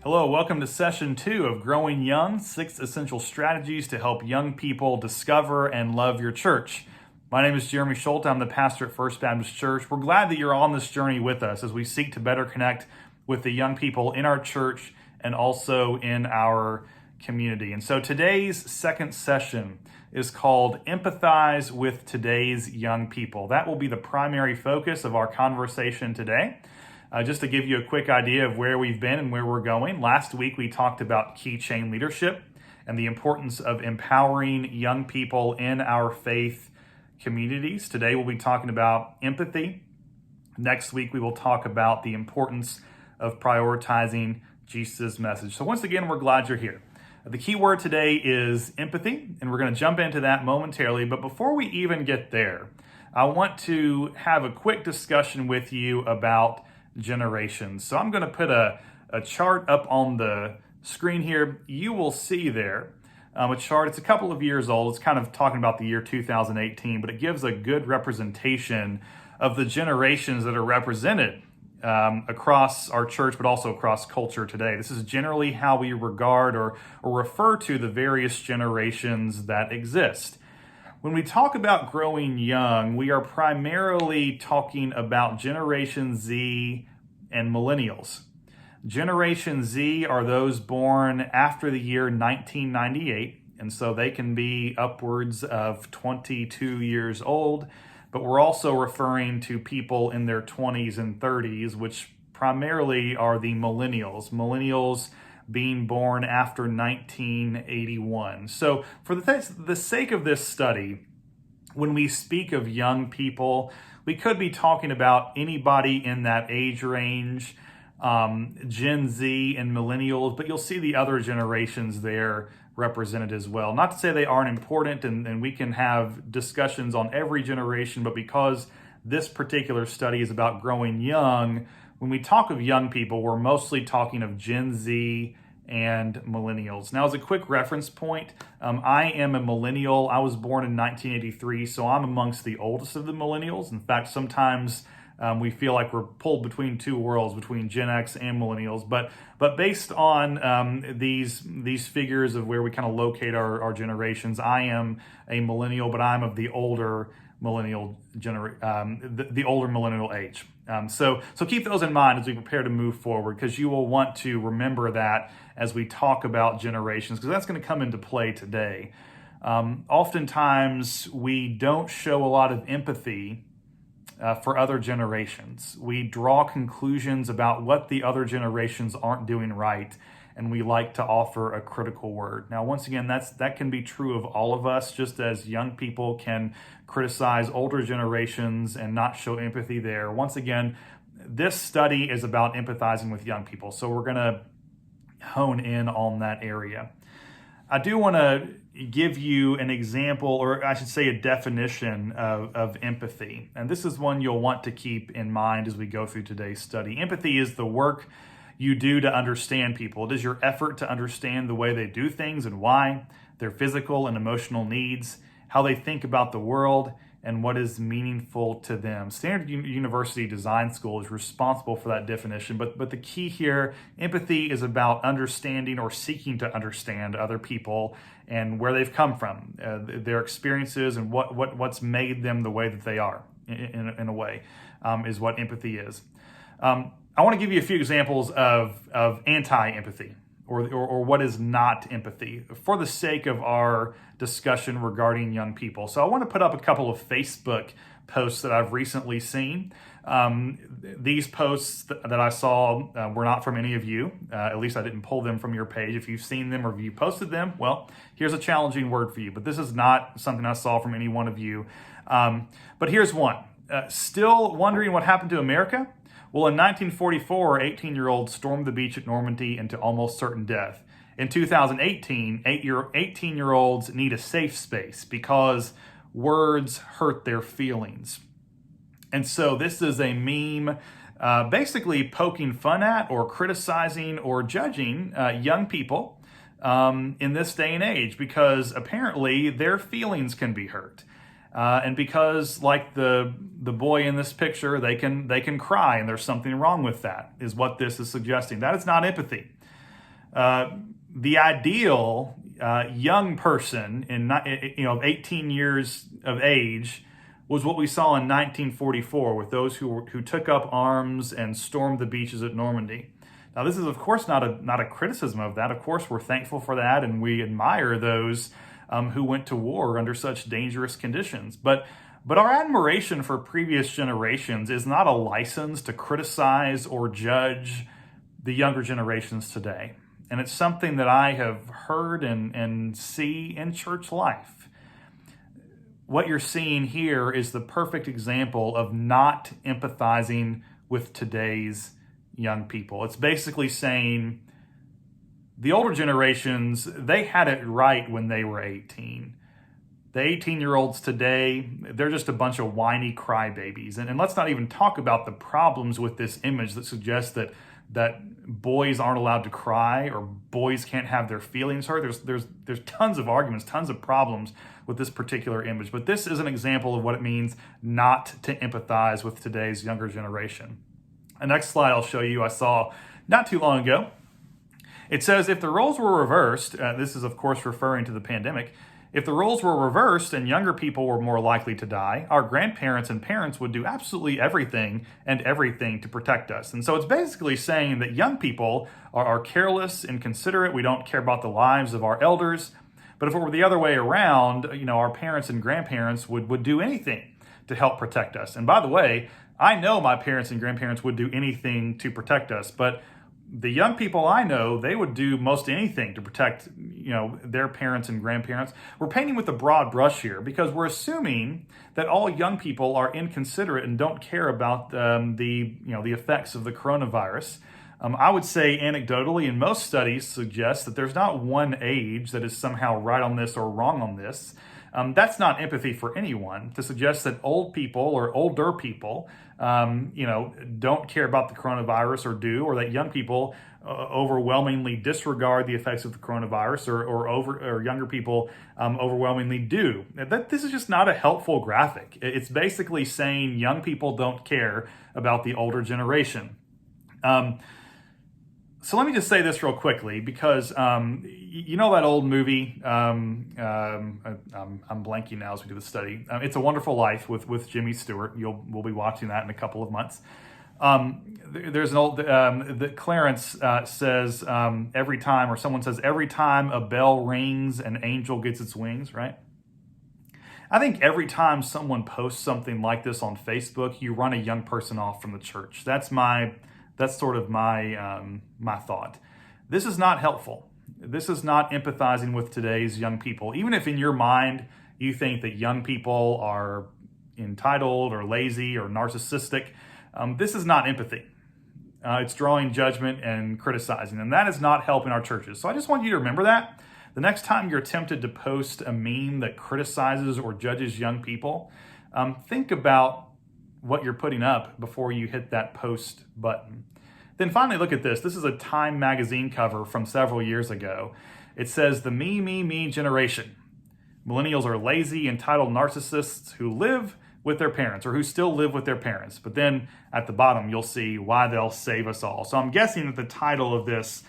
Hello, welcome to session 2 of Growing Young, 6 Essential Strategies to Help Young People Discover and Love Your Church. My name is Jeremy Schulte. I'm the pastor at First Baptist Church. We're glad that you're on this journey with us as we seek to better connect with the young people in our church and also in our community. And so today's second session is called Empathize with Today's Young People. That will be the primary focus of our conversation today. Just to give you a quick idea of where we've been and where we're going, last week we talked about keychain leadership and the importance of empowering young people in our faith communities. Today we'll be talking about empathy. Next week we will talk about the importance of prioritizing Jesus' message. So once again, we're glad you're here. The key word today is empathy, and we're going to jump into that momentarily. But before we even get there, I want to have a quick discussion with you about generations. So I'm going to put a chart up on the screen here. You will see there a chart. It's a couple of years old. It's kind of talking about the year 2018, but it gives a good representation of the generations that are represented across our church, but also across culture today. This is generally how we regard or refer to the various generations that exist. When we talk about growing young, we are primarily talking about Generation Z and millennials. Generation Z are those born after the year 1998, and so they can be upwards of 22 years old, but we're also referring to people in their 20s and 30s, which primarily are the millennials. Millennials being born after 1981. So for the sake of this study, when we speak of young people, we could be talking about anybody in that age range, Gen Z and millennials, but you'll see the other generations there represented as well. Not to say they aren't important, and we can have discussions on every generation, but because this particular study is about growing young, when we talk of young people, we're mostly talking of Gen Z and millennials. Now, as a quick reference point, I am a millennial. I was born in 1983, so I'm amongst the oldest of the millennials. In fact, sometimes we feel like we're pulled between two worlds, between Gen X and millennials. But based on these figures of where we kind of locate our generations, I am a millennial, but I'm of the older millennial the older millennial age. So keep those in mind as we prepare to move forward, because you will want to remember that as we talk about generations, because that's going to come into play today. Oftentimes, we don't show a lot of empathy for other generations. We draw conclusions about what the other generations aren't doing right, and we like to offer a critical word. Now, once again, that can be true of all of us, just as young people can criticize older generations and not show empathy there. Once again, this study is about empathizing with young people, so we're going to hone in on that area. I do want to give you an example, or I should say a definition of empathy. And this is one you'll want to keep in mind as we go through today's study. Empathy is the work you do to understand people. It is your effort to understand the way they do things and why, their physical and emotional needs, how they think about the world, and what is meaningful to them. Standard University Design School is responsible for that definition, but the key here, empathy is about understanding or seeking to understand other people and where they've come from, their experiences, and what's made them the way that they are, in a way, is what empathy is. I want to give you a few examples of anti-empathy, or what is not empathy, for the sake of our discussion regarding young people. So I want to put up a couple of Facebook posts that I've recently seen. These posts that I saw were not from any of you. At least I didn't pull them from your page. If you've seen them or if you posted them, well, here's a challenging word for you. But this is not something I saw from any one of you. But here's one. Still wondering what happened to America? Well, in 1944, 18-year-olds stormed the beach at Normandy into almost certain death. In 2018, 18-year-olds need a safe space because words hurt their feelings. And so this is a meme basically poking fun at or criticizing or judging young people in this day and age, because apparently their feelings can be hurt. And because, like the boy in this picture, they can cry, and there's something wrong with that, is what this is suggesting. That is not empathy. The ideal young person in 18 years of age was what we saw in 1944 with those who took up arms and stormed the beaches at Normandy. Now, this is, of course, not a criticism of that. Of course, we're thankful for that, and we admire those who went to war under such dangerous conditions. But our admiration for previous generations is not a license to criticize or judge the younger generations today. And it's something that I have heard and see in church life. What you're seeing here is the perfect example of not empathizing with today's young people. It's basically saying the older generations, they had it right when they were 18. The 18-year-olds today, they're just a bunch of whiny crybabies. And let's not even talk about the problems with this image that suggests that boys aren't allowed to cry or boys can't have their feelings hurt. There's tons of arguments, tons of problems with this particular image. But this is an example of what it means not to empathize with today's younger generation. The next slide I'll show you, I saw not too long ago. It says if the roles were reversed, this is of course referring to the pandemic, if the roles were reversed and younger people were more likely to die, our grandparents and parents would do absolutely everything to protect us. And so it's basically saying that young people are careless, inconsiderate. We don't care about the lives of our elders. But if it were the other way around, our parents and grandparents would do anything to help protect us. And by the way, I know my parents and grandparents would do anything to protect us, but the young people I know, they would do most anything to protect, their parents and grandparents. We're painting with a broad brush here because we're assuming that all young people are inconsiderate and don't care about the effects of the coronavirus. I would say anecdotally, and most studies suggest that there's not one age that is somehow right on this or wrong on this. That's not empathy for anyone to suggest that old people or older people, don't care about the coronavirus or that young people overwhelmingly disregard the effects of the coronavirus or younger people overwhelmingly do. This is just not a helpful graphic. It's basically saying young people don't care about the older generation. So let me just say this real quickly because that old movie. I'm blanking now as we do the study. It's a Wonderful Life with Jimmy Stewart. We'll be watching that in a couple of months. There's an old that Clarence says every time, or someone says every time a bell rings, an angel gets its wings. Right? I think every time someone posts something like this on Facebook, you run a young person off from the church. That's sort of my thought. This is not helpful. This is not empathizing with today's young people. Even if in your mind you think that young people are entitled or lazy or narcissistic, this is not empathy. It's drawing judgment and criticizing, and that is not helping our churches. So I just want you to remember that. The next time you're tempted to post a meme that criticizes or judges young people, think about what you're putting up before you hit that post button. Then finally, look at this. This is a Time magazine cover from several years ago. It says, the me generation. Millennials are lazy, entitled narcissists who live with their parents or who still live with their parents. But then at the bottom, you'll see why they'll save us all. So I'm guessing that the title of this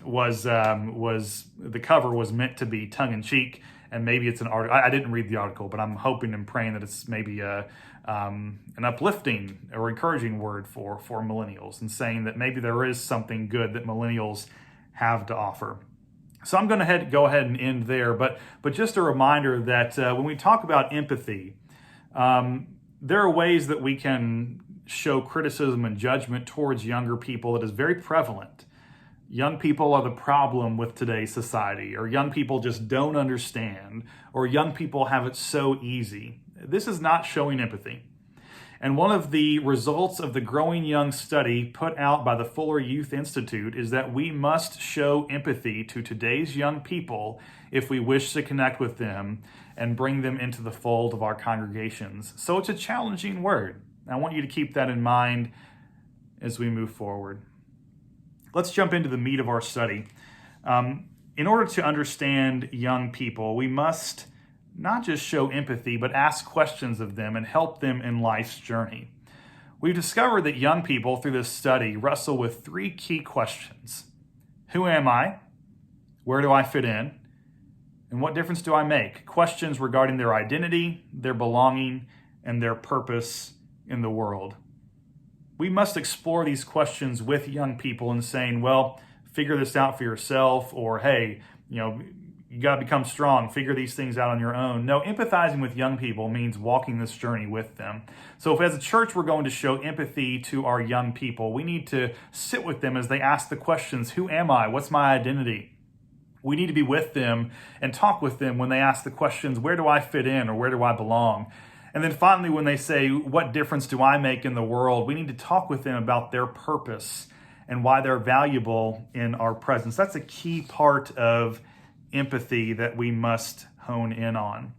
was the cover was meant to be tongue in cheek. And maybe it's an article. I didn't read the article, but I'm hoping and praying that it's maybe an uplifting or encouraging word for millennials and saying that maybe there is something good that millennials have to offer. So I'm going to go ahead and end there, but just a reminder that when we talk about empathy, there are ways that we can show criticism and judgment towards younger people that is very prevalent. Young people are the problem with today's society, or young people just don't understand, or young people have it so easy. This is not showing empathy. And one of the results of the Growing Young study put out by the Fuller Youth Institute is that we must show empathy to today's young people if we wish to connect with them and bring them into the fold of our congregations. So it's a challenging word. I want you to keep that in mind as we move forward. Let's jump into the meat of our study. In order to understand young people, we must not just show empathy, but ask questions of them and help them in life's journey. We've discovered that young people through this study wrestle with three key questions. Who am I? Where do I fit in? And what difference do I make? Questions regarding their identity, their belonging, and their purpose in the world. We must explore these questions with young people and saying, well, figure this out for yourself, or hey, you got to become strong, figure these things out on your own. No, empathizing with young people means walking this journey with them. So if as a church we're going to show empathy to our young people, we need to sit with them as they ask the questions, who am I? What's my identity? We need to be with them and talk with them when they ask the questions, where do I fit in or where do I belong? And then finally, when they say, what difference do I make in the world? We need to talk with them about their purpose and why they're valuable in our presence. That's a key part of empathy that we must hone in on.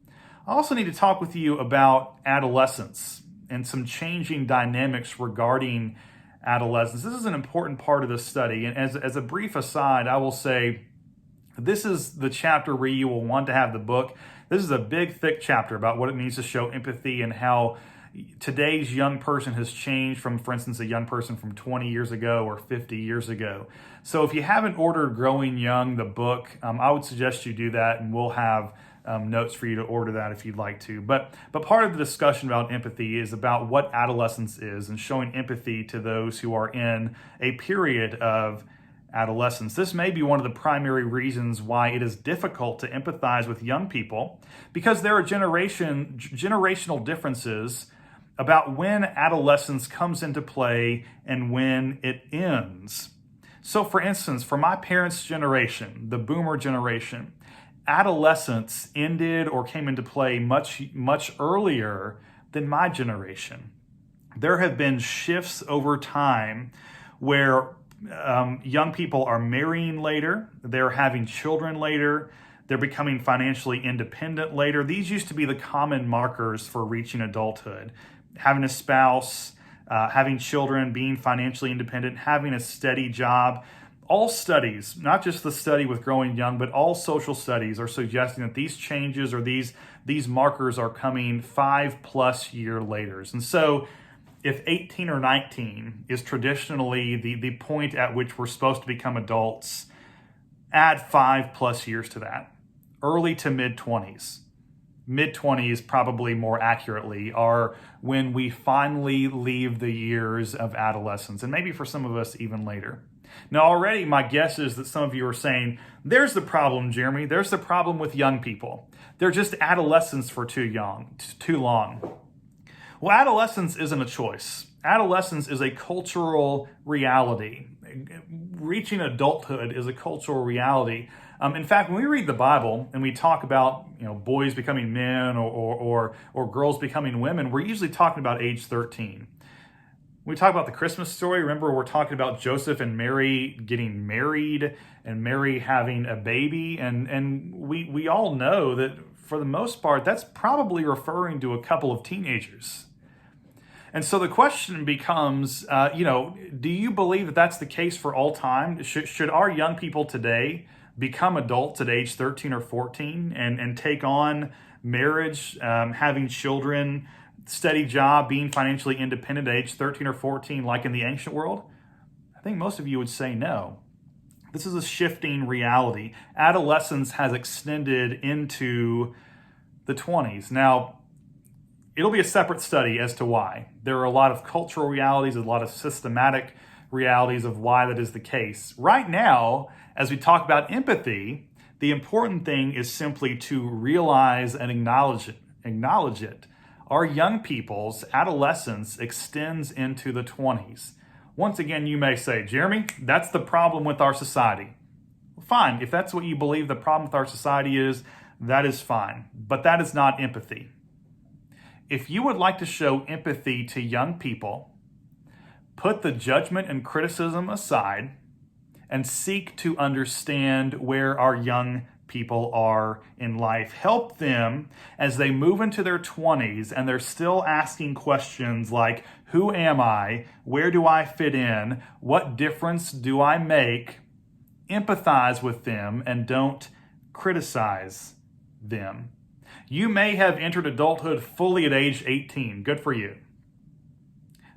I also need to talk with you about adolescence and some changing dynamics regarding adolescence. This is an important part of the study. And as a brief aside, I will say, this is the chapter where you will want to have the book. This is a big, thick chapter about what it means to show empathy and how today's young person has changed from, for instance, a young person from 20 years ago or 50 years ago. So if you haven't ordered Growing Young, the book, I would suggest you do that, and we'll have notes for you to order that if you'd like to. But part of the discussion about empathy is about what adolescence is and showing empathy to those who are in a period of adolescence. This may be one of the primary reasons why it is difficult to empathize with young people, because there are generational differences about when adolescence comes into play and when it ends. So for instance, for my parents' generation, the boomer generation, adolescence ended or came into play much earlier than my generation. There have been shifts over time where young people are marrying later, they're having children later, they're becoming financially independent later. These used to be the common markers for reaching adulthood. Having a spouse, having children, being financially independent, having a steady job. All studies, not just the study with Growing Young, but all social studies are suggesting that these changes or these markers are coming 5+ years later. And so if 18 or 19 is traditionally the point at which we're supposed to become adults, add 5+ years to that. Early to mid-20s. Mid-20s probably more accurately are when we finally leave the years of adolescence, and maybe for some of us even later. Now already my guess is that some of you are saying, there's the problem, Jeremy. There's the problem with young people. They're just adolescents for too long. Well, adolescence isn't a choice. Adolescence is a cultural reality. Reaching adulthood is a cultural reality. In fact, when we read the Bible and we talk about boys becoming men or girls becoming women, we're usually talking about age 13. When we talk about the Christmas story, remember we're talking about Joseph and Mary getting married and Mary having a baby, and we all know that for the most part that's probably referring to a couple of teenagers. And so the question becomes, do you believe that that's the case for all time? Should our young people today become adults at age 13 or 14 and take on marriage, having children, steady job, being financially independent at age 13 or 14 like in the ancient world? I think most of you would say no. This is a shifting reality. Adolescence has extended into the 20s. Now, it'll be a separate study as to why. There are a lot of cultural realities, a lot of systematic realities of why that is the case. Right now, as we talk about empathy, the important thing is simply to realize and acknowledge it. Our young people's adolescence extends into the 20s. Once again, you may say, Jeremy, that's the problem with our society. Well, fine, if that's what you believe the problem with our society is, that is fine. But that is not empathy. If you would like to show empathy to young people, put the judgment and criticism aside and seek to understand where our young people are in life. Help them as they move into their 20s and they're still asking questions like, who am I? Where do I fit in? What difference do I make? Empathize with them and don't criticize them. You may have entered adulthood fully at age 18. Good for you.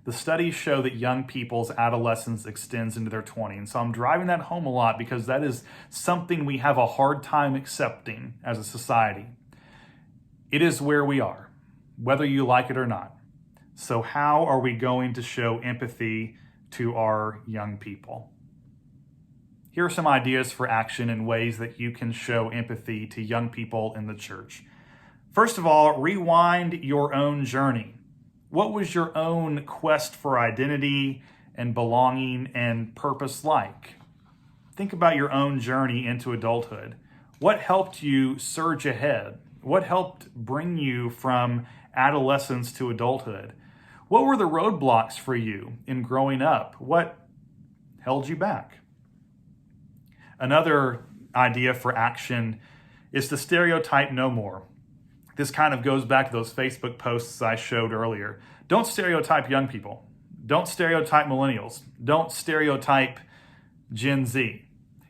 The studies show that young people's adolescence extends into their 20s. And so I'm driving that home a lot because that is something we have a hard time accepting as a society. It is where we are, whether you like it or not. So how are we going to show empathy to our young people? Here are some ideas for action and ways that you can show empathy to young people in the church. First of all, rewind your own journey. What was your own quest for identity and belonging and purpose like? Think about your own journey into adulthood. What helped you surge ahead? What helped bring you from adolescence to adulthood? What were the roadblocks for you in growing up? What held you back? Another idea for action is to stereotype no more. This kind of goes back to those Facebook posts I showed earlier. Don't stereotype young people. Don't stereotype millennials. Don't stereotype Gen Z.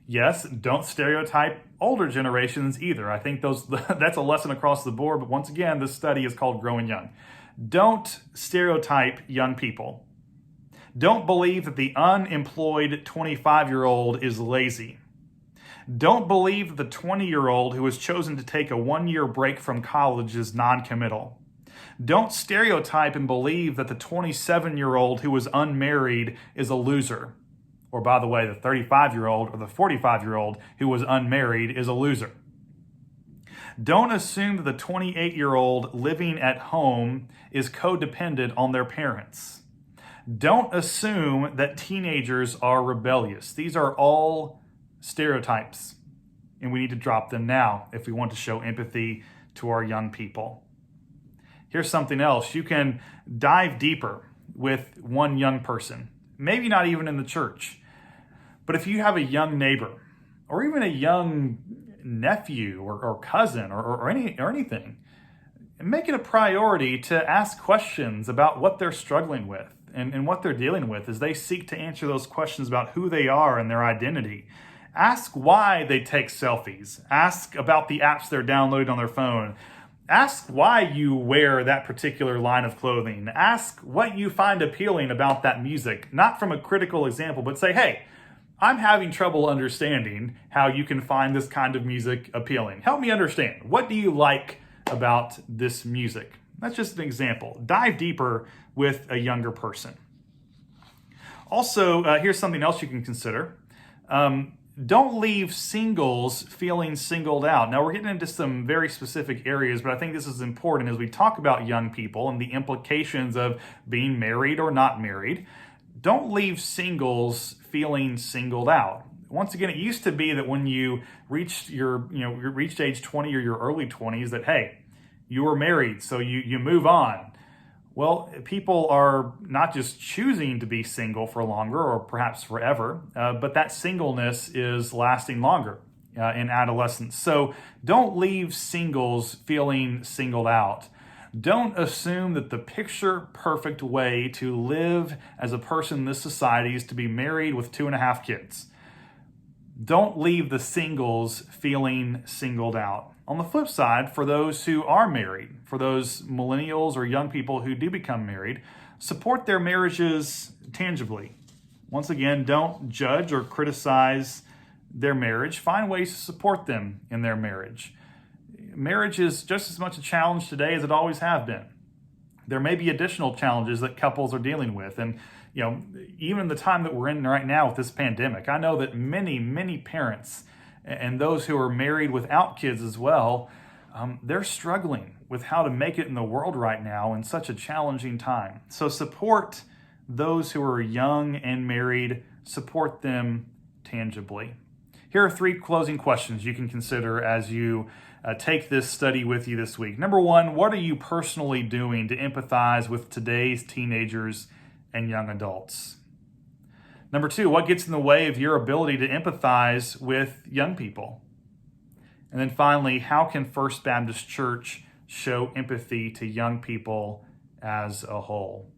Yes, don't stereotype older generations either. I think that's a lesson across the board, but once again, this study is called Growing Young. Don't stereotype young people. Don't believe that the unemployed 25-year-old is lazy. Don't believe that the 20-year-old who has chosen to take a 1-year break from college is non-committal. Don't stereotype and believe that the 27-year-old who is unmarried is a loser. Or by the way, the 35-year-old or the 45-year-old who was unmarried is a loser. Don't assume that the 28-year-old living at home is codependent on their parents. Don't assume that teenagers are rebellious. These are all stereotypes, and we need to drop them now if we want to show empathy to our young people. Here's something else. You can dive deeper with one young person, maybe not even in the church, but if you have a young neighbor or even a young nephew or cousin or anything, make it a priority to ask questions about what they're struggling with and what they're dealing with as they seek to answer those questions about who they are and their identity. Ask why they take selfies. Ask about the apps they're downloading on their phone. Ask why you wear that particular line of clothing. Ask what you find appealing about that music, not from a critical example, but say, hey, I'm having trouble understanding how you can find this kind of music appealing. Help me understand. What do you like about this music? That's just an example. Dive deeper with a younger person. Also, here's something else you can consider. Don't leave singles feeling singled out. Now, we're getting into some very specific areas, but I think this is important as we talk about young people and the implications of being married or not married. Don't leave singles feeling singled out. Once again, it used to be that when you reached age 20 or your early 20s that, hey, you were married, so you move on. Well, people are not just choosing to be single for longer or perhaps forever, but that singleness is lasting longer in adolescence. So don't leave singles feeling singled out. Don't assume that the picture-perfect way to live as a person in this society is to be married with 2.5 kids. Don't leave the singles feeling singled out. On the flip side, for those who are married, for those millennials or young people who do become married, support their marriages tangibly. Once again, don't judge or criticize their marriage. Find ways to support them in their marriage. Marriage is just as much a challenge today as it always has been. There may be additional challenges that couples are dealing with. And, even in the time that we're in right now with this pandemic, I know that many parents and those who are married without kids as well, they're struggling with how to make it in the world right now in such a challenging time. So support those who are young and married, support them tangibly. Here are 3 closing questions you can consider as you take this study with you this week. Number 1, what are you personally doing to empathize with today's teenagers and young adults? Number 2, what gets in the way of your ability to empathize with young people? And then finally, how can First Baptist Church show empathy to young people as a whole?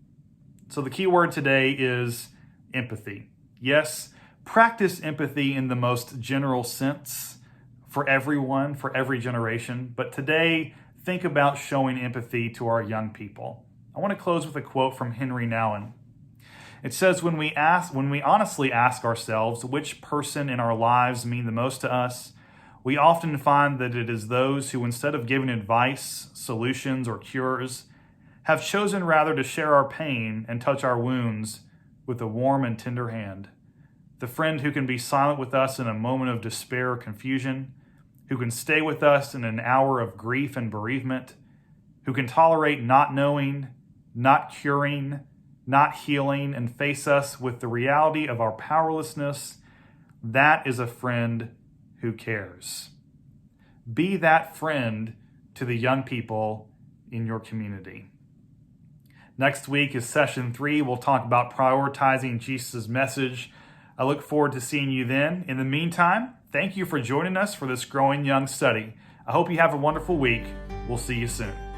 So the key word today is empathy. Yes, practice empathy in the most general sense for everyone, for every generation. But today, think about showing empathy to our young people. I want to close with a quote from Henry Nouwen. It says when we honestly ask ourselves which person in our lives mean the most to us, we often find that it is those who, instead of giving advice, solutions, or cures, have chosen rather to share our pain and touch our wounds with a warm and tender hand. The friend who can be silent with us in a moment of despair or confusion, who can stay with us in an hour of grief and bereavement, who can tolerate not knowing, not curing, not healing, and face us with the reality of our powerlessness. That is a friend who cares. Be that friend to the young people in your community. Next week is session 3. We'll talk about prioritizing Jesus' message. I look forward to seeing you then. In the meantime, thank you for joining us for this Growing Young study. I hope you have a wonderful week. We'll see you soon.